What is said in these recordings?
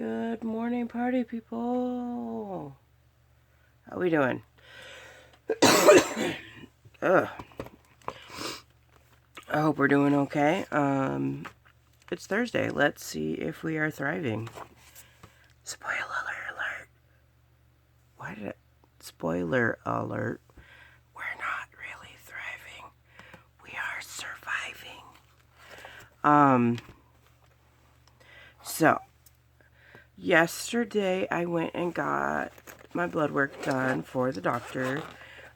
Good morning, party people. How we doing? Ugh. I hope we're doing okay. It's Thursday. Let's see if we are thriving. Spoiler alert. Why did it? Spoiler alert. We're not really thriving. We are surviving. So, yesterday I went and got my blood work done for the doctor.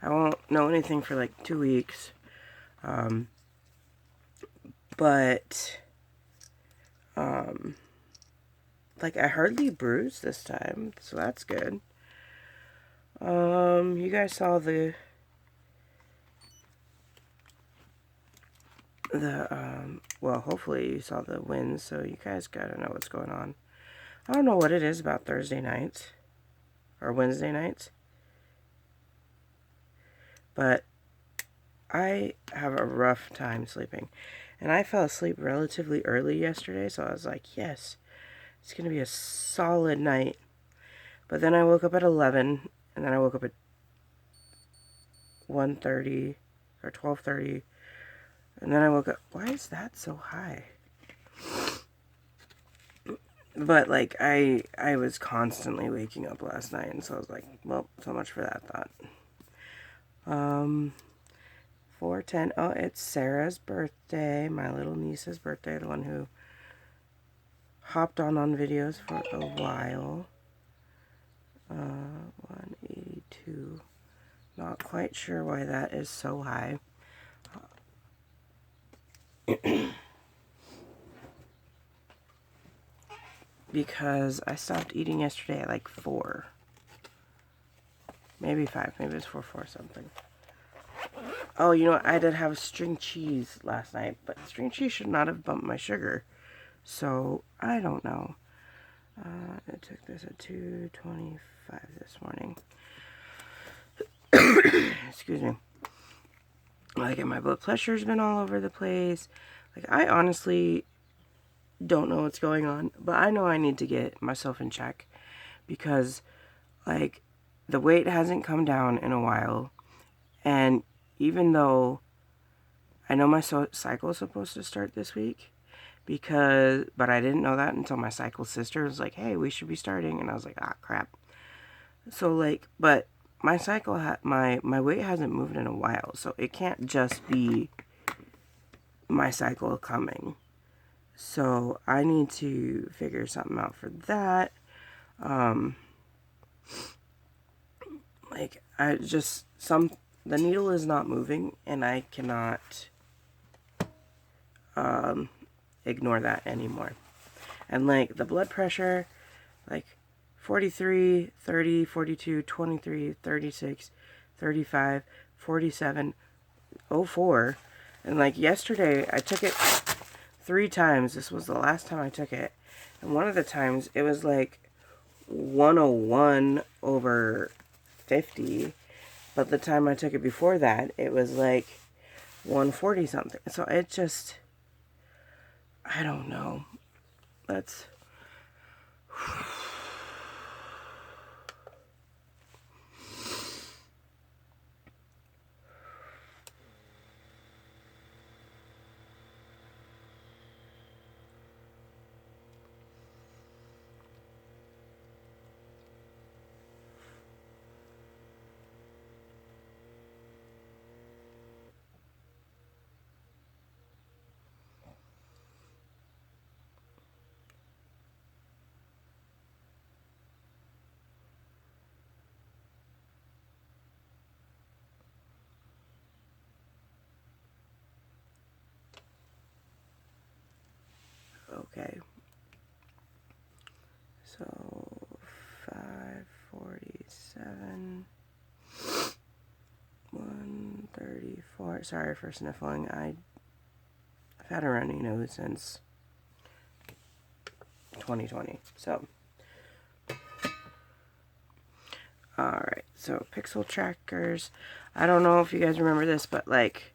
I won't know anything for like 2 weeks. But like I hardly bruised this time, so that's good. You guys saw the well, hopefully you saw the wins, so you guys gotta know what's going on. I don't know what it is about Thursday nights or Wednesday nights, but I have a rough time sleeping. And I fell asleep relatively early yesterday, so I was like, yes, it's going to be a solid night. But then I woke up at 11, and then I woke up at 1:30 or 12:30, and then I woke up. Why is that so high? But, like, I was constantly waking up last night, and so I was like, well, so much for that thought. 4:10. Oh, it's Sarah's birthday, my little niece's birthday, the one who hopped on videos for a while. 182. Not quite sure why that is so high. Because I stopped eating yesterday at like 4. Maybe 5. Maybe it's 4 something. Oh, you know what? I did have string cheese last night, but string cheese should not have bumped my sugar. So, I don't know. I took this at 2:25 this morning. Excuse me. Like, my blood pressure's been all over the place. Like, I honestly don't know what's going on, but I know I need to get myself in check because, like, the weight hasn't come down in a while, and even though I know my cycle is supposed to start this week, but I didn't know that until my cycle sister was like, hey, we should be starting, and I was like, ah, crap. So, like, but my cycle, my weight hasn't moved in a while, so it can't just be my cycle coming. So, I need to figure something out for that. Like, the needle is not moving, and I cannot, ignore that anymore. And, like, the blood pressure, like, 43, 30, 42, 23, 36, 35, 47, 04. And, like, yesterday, I took it 3 times. This was the last time I took it. And one of the times, it was, like, 101/50. But the time I took it before that, it was, like, 140 something. So, it just, I don't know. Let's... Okay. So, 547, 134. Sorry for sniffling. I've had a runny nose since 2020. So, alright. So, pixel trackers. I don't know if you guys remember this, but like,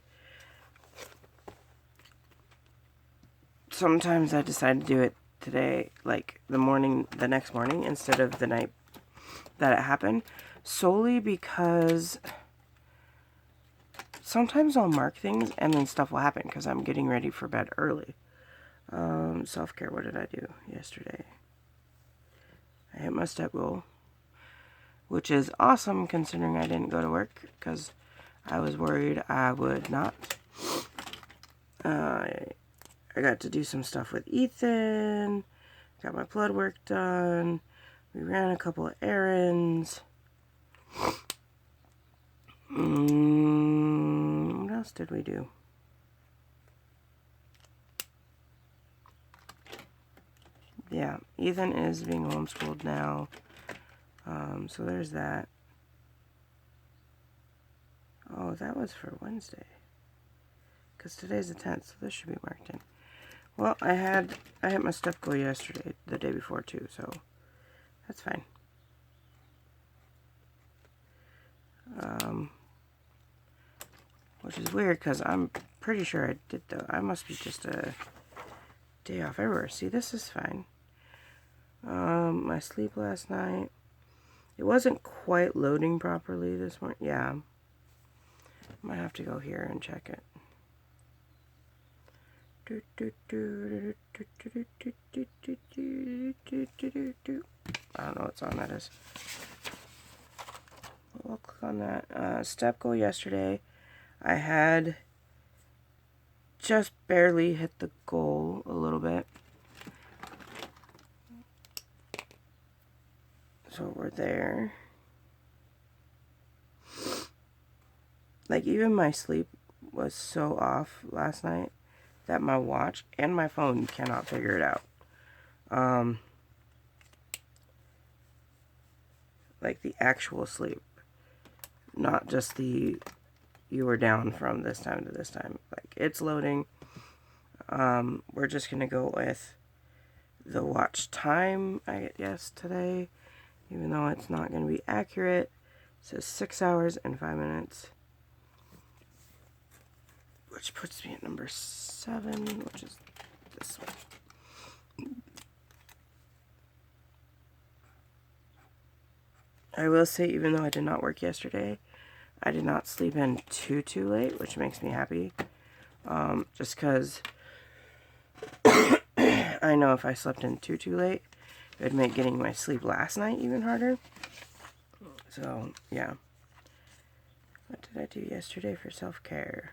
sometimes I decide to do it today, like the next morning instead of the night that it happened, solely because sometimes I'll mark things and then stuff will happen because I'm getting ready for bed early. Self-care, what did I do yesterday? I hit my step goal, which is awesome considering I didn't go to work because I was worried I would not. I got to do some stuff with Ethan, got my blood work done, we ran a couple of errands. What else did we do? Yeah, Ethan is being homeschooled now, so there's that. Oh, that was for Wednesday, because today's the 10th, so this should be marked in. Well, I hit my step goal yesterday, the day before too, so that's fine. Which is weird, because I'm pretty sure I did though. I must be just a day off everywhere. See, this is fine. My sleep last night, it wasn't quite loading properly this morning. Yeah, might have to go here and check it. I don't know what song that is. We'll click on that. Step goal yesterday, I had just barely hit the goal a little bit. So we're there. Like, even my sleep was so off last night that my watch and my phone cannot figure it out. Like the actual sleep, not just the you were down from this time to this time. Like, it's loading. We're just gonna go with the watch time I guess today, even though it's not gonna be accurate. It says 6 hours and 5 minutes, which puts me at number 7, which is this one. I will say, even though I did not work yesterday, I did not sleep in too late, which makes me happy. Just because I know if I slept in too late, it would make getting my sleep last night even harder. So, yeah. What did I do yesterday for self-care?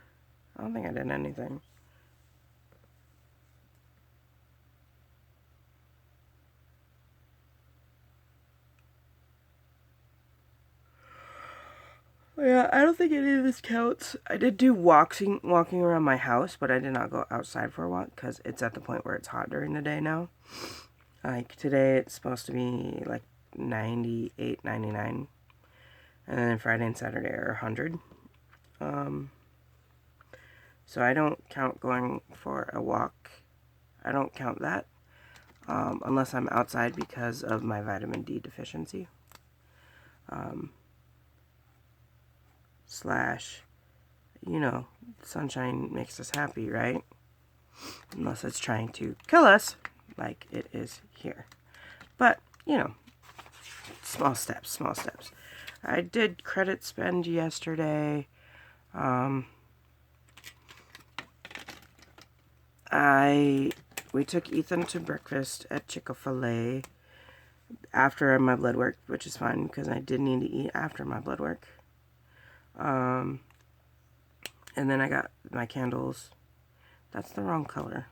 I don't think I did anything. Yeah, I don't think any of this counts. I did do walking around my house, but I did not go outside for a walk because it's at the point where it's hot during the day now. Like, today it's supposed to be like 98, 99. And then Friday and Saturday are 100. So I don't count going for a walk. I don't count that. Unless I'm outside because of my vitamin D deficiency. Slash, you know, sunshine makes us happy, right? Unless it's trying to kill us, like it is here. But, you know, small steps, small steps. I did credit spend yesterday. We took Ethan to breakfast at Chick-fil-A after my blood work, which is fine because I did need to eat after my blood work. And then I got my candles. That's the wrong color.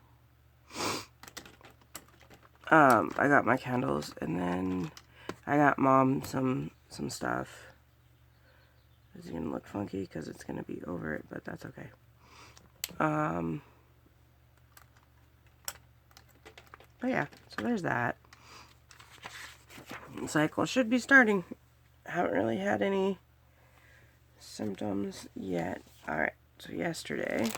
I got my candles, and then I got Mom some stuff. It's gonna look funky because it's gonna be over it, but that's okay. But yeah, so there's that. Cycle should be starting. Haven't really had any symptoms yet. Alright, so yesterday,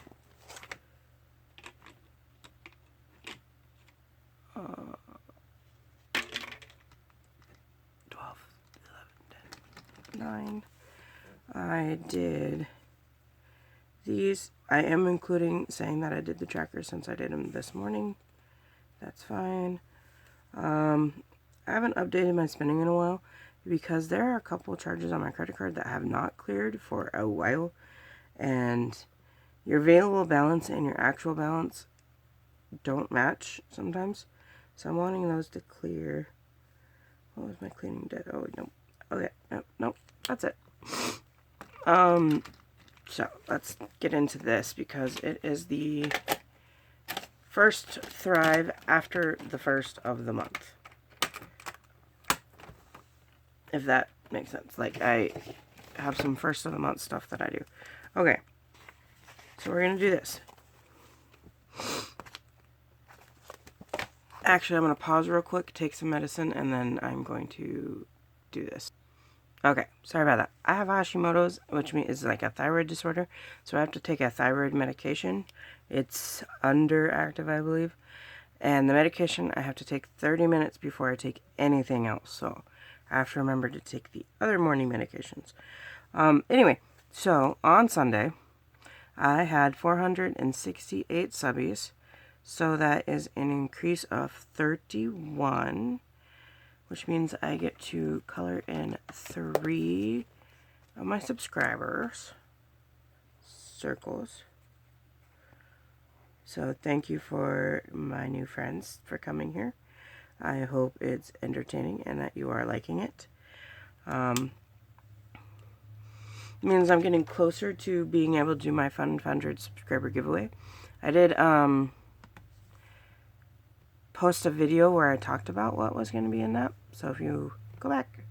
12, 11, 10, 9. I did these. I am including saying that I did the trackers since I did them this morning. That's fine. I haven't updated my spending in a while because there are a couple charges on my credit card that have not cleared for a while, and your available balance and your actual balance don't match sometimes. So I'm wanting those to clear. What was my cleaning debt? Oh, no. Okay, nope, that's it. So let's get into this because it is the first Thrive after the first of the month. If that makes sense. Like, I have some first of the month stuff that I do. Okay, so we're going to do this. Actually, I'm going to pause real quick, take some medicine, and then I'm going to do this. Okay, sorry about that. I have Hashimoto's, which is like a thyroid disorder, so I have to take a thyroid medication. It's underactive, I believe. And the medication I have to take 30 minutes before I take anything else, so I have to remember to take the other morning medications. Anyway, so on Sunday, I had 468 subbies, so that is an increase of 31, which means I get to color in 3 of my subscribers' circles. So thank you for my new friends for coming here. I hope it's entertaining and that you are liking it. It means I'm getting closer to being able to do my Fun 100 subscriber giveaway. I did post a video where I talked about what was going to be in that. So if you go back,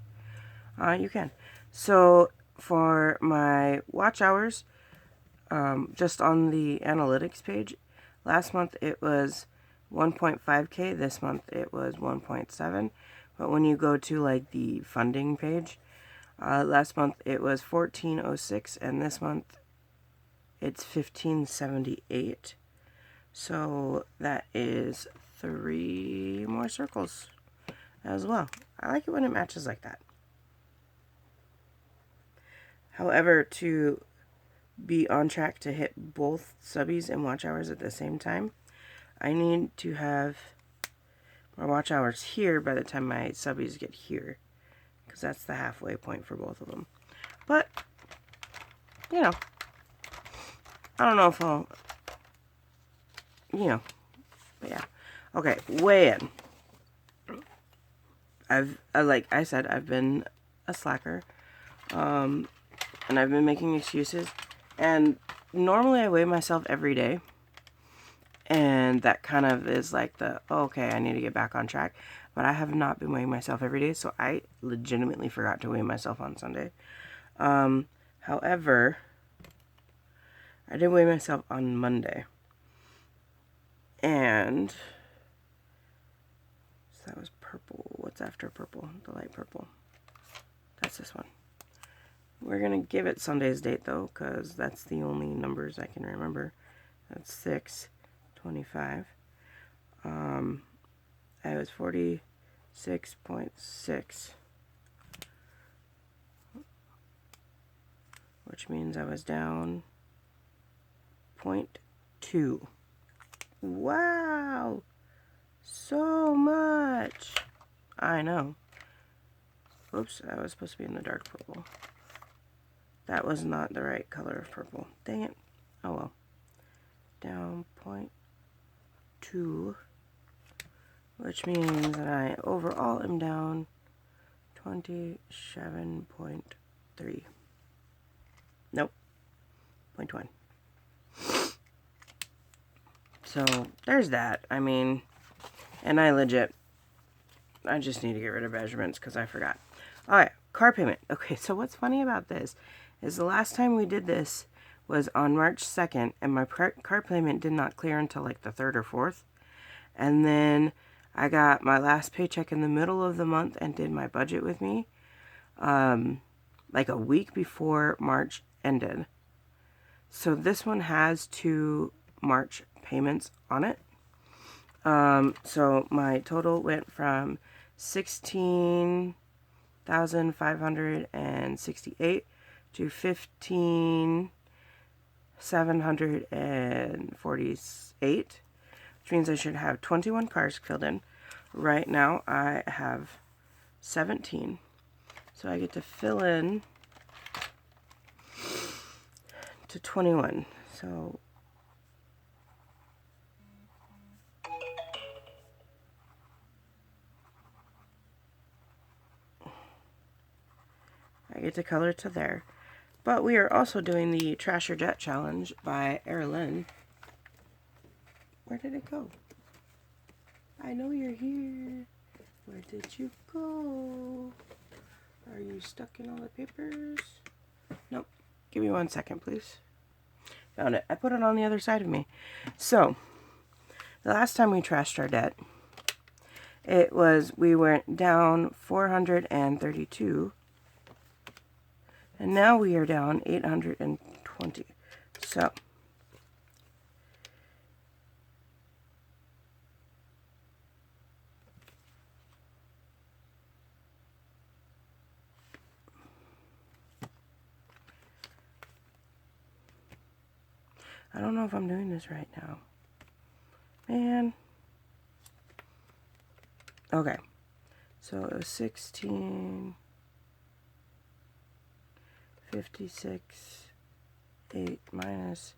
you can. So for my watch hours, just on the analytics page, last month it was 1.5K. This month it was 1.7. But when you go to like the funding page, last month it was 1406, and this month it's 1578. So that is 3 more circles as well. I like it when it matches like that. However, to be on track to hit both subbies and watch hours at the same time, I need to have my watch hours here by the time my subbies get here, because that's the halfway point for both of them. But, you know, I don't know if I'll, but yeah. Okay, weigh in. Like I said, I've been a slacker, and I've been making excuses, and normally I weigh myself every day, and that kind of is like okay, I need to get back on track, but I have not been weighing myself every day, so I legitimately forgot to weigh myself on Sunday. However, I did weigh myself on Monday, and so that was purple. What's after purple? The light purple. That's this one. We're going to give it Sunday's date, though, because that's the only numbers I can remember. That's 6/25. I was 46.6, which means I was down 0.2. Wow! So much! I know. Oops, I was supposed to be in the dark purple. That was not the right color of purple. Dang it. Oh well. Down 0.2, which means that I overall am down 27.3. Nope. 0.1. So, there's that. I mean, and I just need to get rid of measurements because I forgot. Alright, car payment. Okay, so what's funny about this is the last time we did this was on March 2nd, and my car payment did not clear until like the 3rd or 4th. And then I got my last paycheck in the middle of the month and did my budget with me, like a week before March ended. So this one has 2 March payments on it. So my total went from 16,568 to 15,748, which means I should have 21 cars filled in, right now I have 17. So I get to fill in to 21. So I get to color to there. But we are also doing the Trash Your Debt Challenge by Erin. Where did it go? I know you're here. Where did you go? Are you stuck in all the papers? Nope. Give me 1 second, please. Found it. I put it on the other side of me. So, the last time we trashed our debt, we went down 432. And now we are down 820. So, I don't know if I'm doing this right now. Man. Okay. So it was 1656 8 minus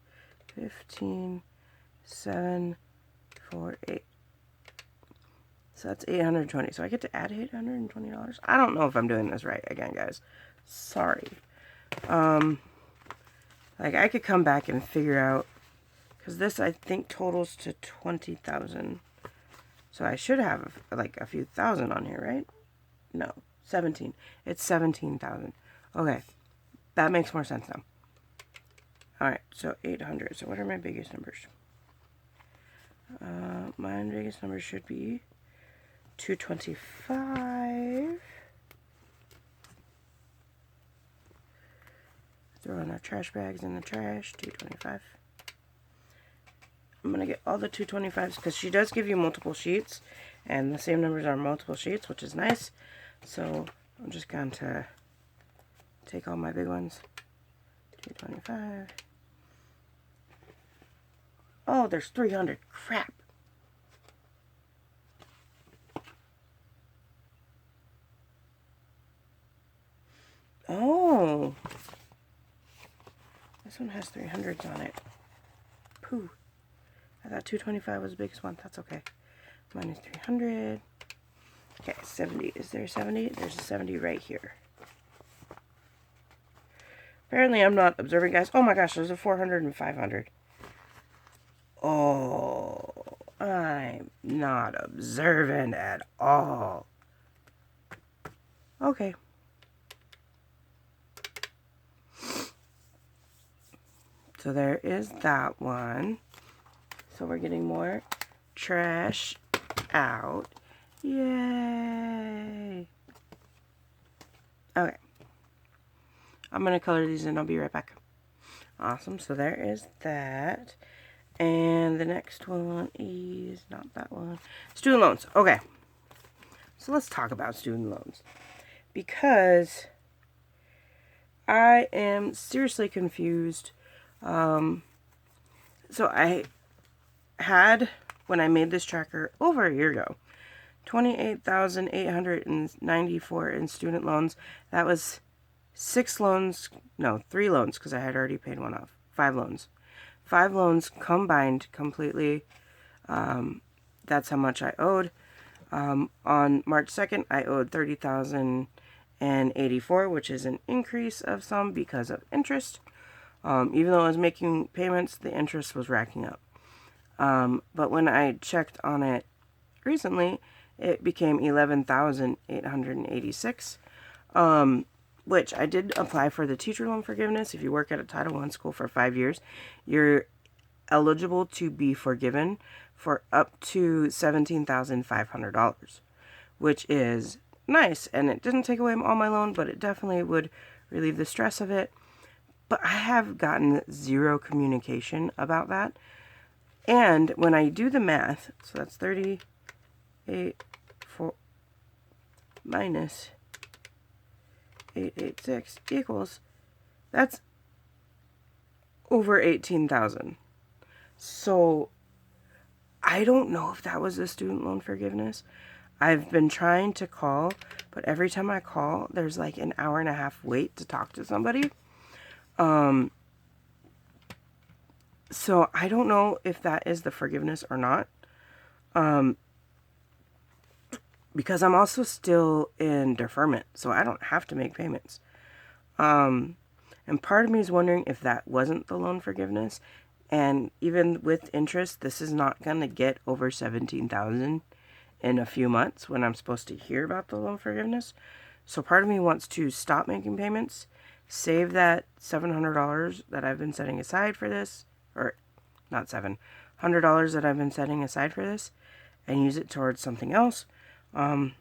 15 7 4 8. So that's 820. So I get to add $820. I don't know if I'm doing this right again, guys. Sorry. Like I could come back and figure out, because this I think totals to 20,000. So I should have like a few thousand on here, right? No, 17. It's 17,000. Okay, that makes more sense now. All right, so 800. So what are my biggest numbers? My biggest number should be 225. Throwing our trash bags in the trash. 225. I'm going to get all the 225s because she does give you multiple sheets. And the same numbers are multiple sheets, which is nice. So I'm just going to take all my big ones. 225. Oh, there's 300. Crap. Oh. This one has 300s on it. Pooh. I thought 225 was the biggest one. That's okay. Minus 300. Okay, 70. Is there a 70? There's a 70 right here. Apparently I'm not observing, guys. Oh my gosh, there's a 400 and 500. Oh, I'm not observant at all. Okay. So there is that one. So we're getting more trash out. Yay. Okay. I'm going to color these and I'll be right back. Awesome. So there is that. And the next one is not that one. Student loans. Okay. So let's talk about student loans. Because I am seriously confused. So I had, when I made this tracker over a year ago, 28,894 in student loans. That was 3 loans, because I had already paid one off. 5 loans. 5 loans combined completely. That's how much I owed. On March 2nd, I owed 30,084, which is an increase of some because of interest. Even though I was making payments, the interest was racking up. But when I checked on it recently, it became 11,886, which I did apply for the teacher loan forgiveness. If you work at a Title I school for 5 years, you're eligible to be forgiven for up to $17,500, which is nice. And it didn't take away all my loan, but it definitely would relieve the stress of it. But I have gotten 0 communication about that. And when I do the math, so that's 38.4 minus 886 equals, that's over 18,000. So I don't know if that was the student loan forgiveness. I've been trying to call, but every time I call, there's like an hour and a half wait to talk to somebody. So I don't know if that is the forgiveness or not. Because I'm also still in deferment, so I don't have to make payments. And part of me is wondering if that wasn't the loan forgiveness. And even with interest, this is not going to get over $17,000 in a few months when I'm supposed to hear about the loan forgiveness. So part of me wants to stop making payments, save that $700 that I've been setting aside for this, or not $700 that I've been setting aside for this, and use it towards something else. But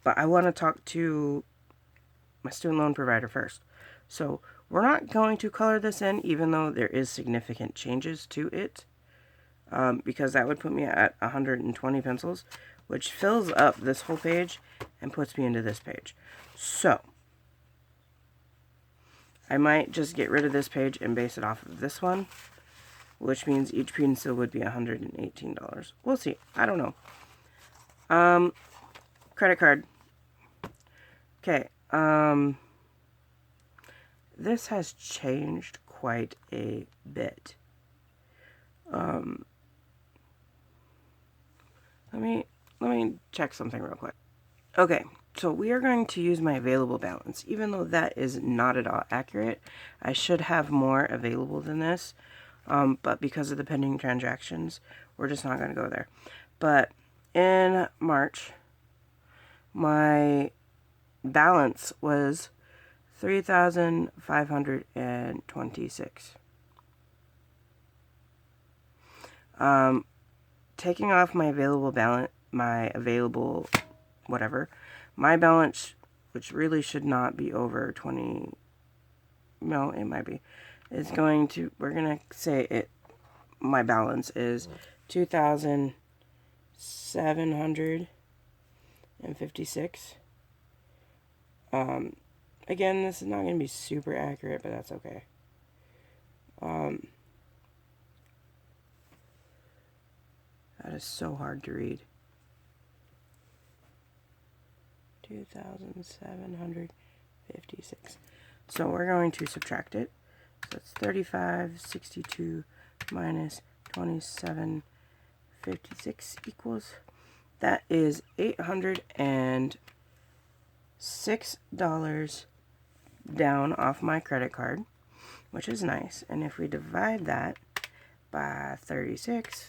I want to talk to my student loan provider first. So we're not going to color this in, even though there is significant changes to it, because that would put me at 120 pencils, which fills up this whole page and puts me into this page. So I might just get rid of this page and base it off of this one, which means each pencil would be $118. We'll see. I don't know. Credit card. Okay. This has changed quite a bit. Let me check something real quick. Okay, so we are going to use my available balance. Even though that is not at all accurate, I should have more available than this. But because of the pending transactions, we're just not going to go there. But in March, my balance was $3,526. Taking off my available balance, my balance, which really should not be over 20, no, it might be, is going to, we're going to say it, my balance is $2,756. Again, this is not going to be super accurate, but that's okay. That is so hard to read. 2,756. So we're going to subtract it. So it's 3562 minus 2756 equals, that is $806 down off my credit card, which is nice. And if we divide that by 36,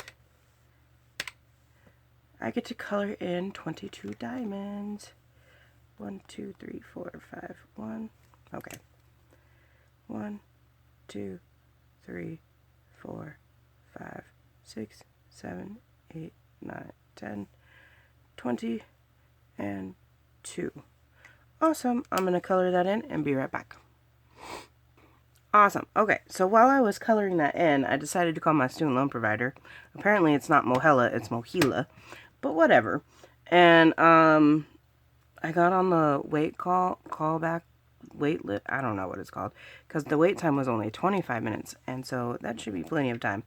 I get to color in 22 diamonds. 1, 2, 3, 4, 5, 1. Okay. 1, 2, 3, 4, 5, 6, 7, 8, 9, 10, 20, and 2. Awesome. I'm going to color that in and be right back. Awesome. Okay, so while I was coloring that in, I decided to call my student loan provider. Apparently it's not Mohela, it's Mohila, but whatever. And I got on the callback wait list. I don't know what it's called, because the wait time was only 25 minutes, and so that should be plenty of time.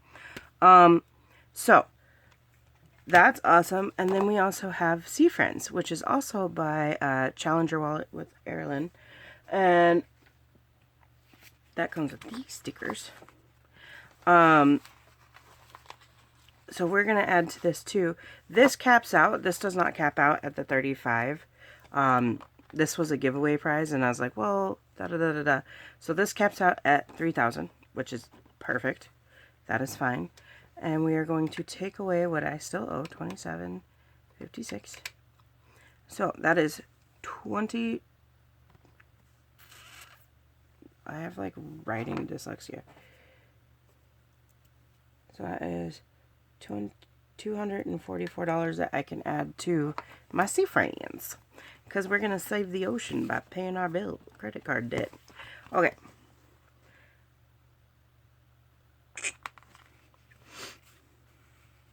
So that's awesome. And then we also have Sea Friends, which is also by Challenger Wallet with Erilyn, and that comes with these stickers. So we're going to add to this too. This caps out. This does not cap out at the 35. This was a giveaway prize, and I was like, well, da-da-da-da-da. So this caps out at 3,000, which is perfect. That is fine. And we are going to take away what I still owe, 27.56. So that is 20... I have like writing dyslexia. So that is $244 that I can add to my Sea Friends, because we're going to save the ocean by paying our credit card debt. Okay.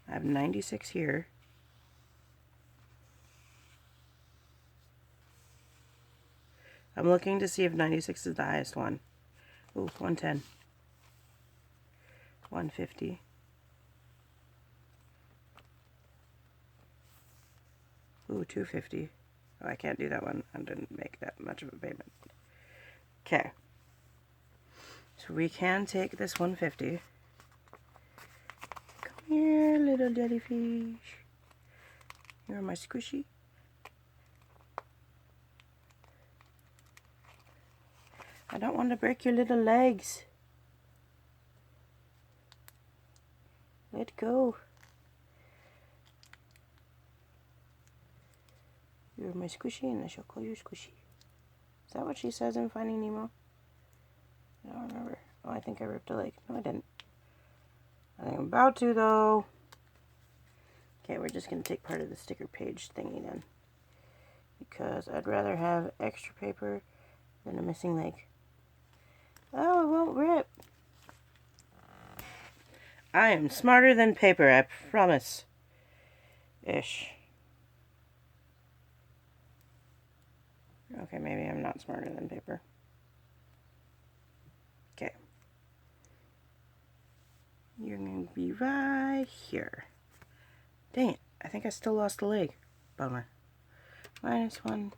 I have 96 here. I'm looking to see if 96 is the highest one. Ooh, 110. 150. Ooh, $250. Oh, I can't do that one. I didn't make that much of a payment. Okay. So we can take this $150. Come here, little jellyfish. You're my squishy. I don't want to break your little legs. Let go. You're my squishy and I shall call you squishy. Is that what she says in Finding Nemo? I don't remember. Oh, I think I ripped a leg. No, I didn't. I think I'm about to, though. Okay, we're just going to take part of the sticker page thingy then. Because I'd rather have extra paper than a missing leg. Oh, it won't rip. I am smarter than paper, I promise. Ish. Okay, maybe I'm not smarter than paper. Okay. You're going to be right here. Dang it. I think I still lost a leg. Bummer. Minus $150.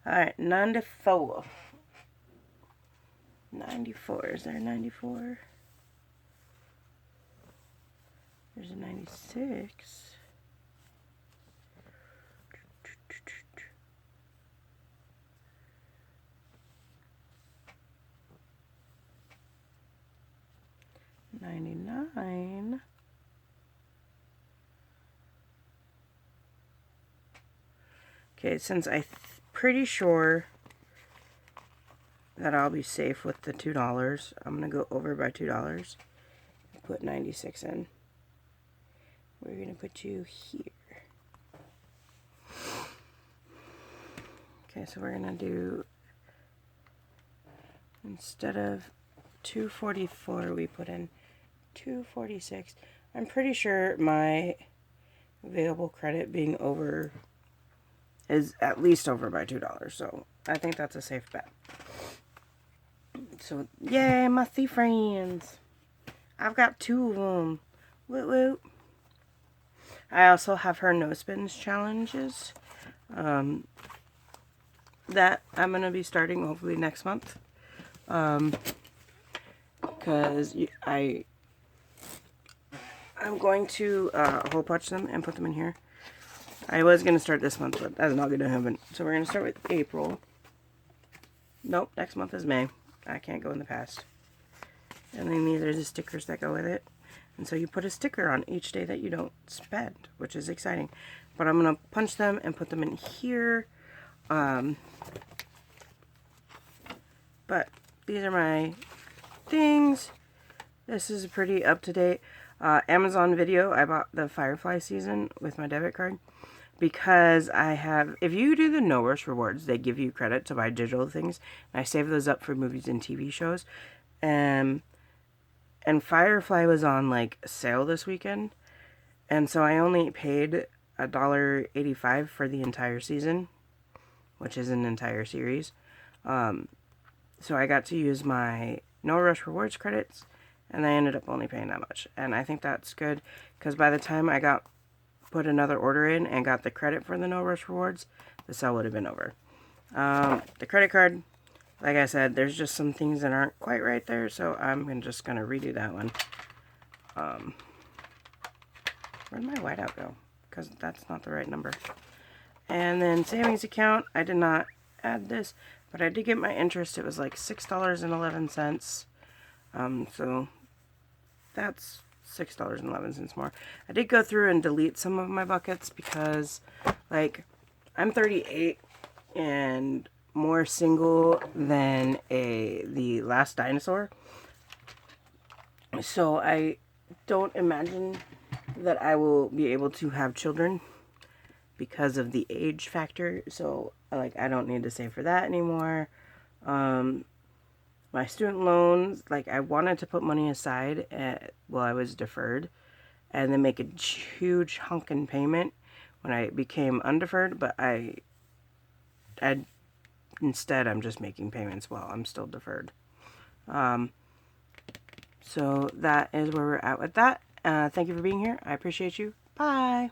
Alright, 94. 94. Is there a 94? There's a 96. $99. Okay, since I'm pretty sure that I'll be safe with the $2, I'm going to go over by $2 and put 96 in. We're going to put you here. Okay, so we're going to do, instead of 244, we put in 246. I'm pretty sure my available credit being over is at least over by $2, so I think that's a safe bet. So, yay, my sea friends. I've got 2 of them. Woot woot. I also have her no spins challenges that I'm going to be starting hopefully next month. Because I'm going to hole punch them and put them in here. I was going to start this month, but that's not going to happen. So we're going to start with April. Nope, next month is May. I can't go in the past. And then these are the stickers that go with it. And so you put a sticker on each day that you don't spend, which is exciting. But I'm going to punch them and put them in here. But these are my things. This is pretty up-to-date. Amazon video, I bought the Firefly season with my debit card. Because I have, if you do the No Rush Rewards, they give you credit to buy digital things. And I save those up for movies and TV shows. And Firefly was on like sale this weekend. And so I only paid $1.85 for the entire season, which is an entire series. So I got to use my No Rush Rewards credits, and I ended up only paying that much. And I think that's good, because by the time I put another order in and got the credit for the No Rush Rewards, the sale would have been over. The credit card, like I said, there's just some things that aren't quite right there, so I'm just going to redo that one. Where'd my whiteout go? Because that's not the right number. And then savings account, I did not add this, but I did get my interest. It was like $6.11. So that's $6.11 more. I did go through and delete some of my buckets because, like, I'm 38 and more single than the last dinosaur. So I don't imagine that I will be able to have children because of the age factor. So, like, I don't need to save for that anymore. My student loans, like, I wanted to put money aside while I was deferred and then make a huge hunkin' payment when I became undeferred, but instead I'm just making payments while I'm still deferred. So that is where we're at with that. Thank you for being here. I appreciate you. Bye.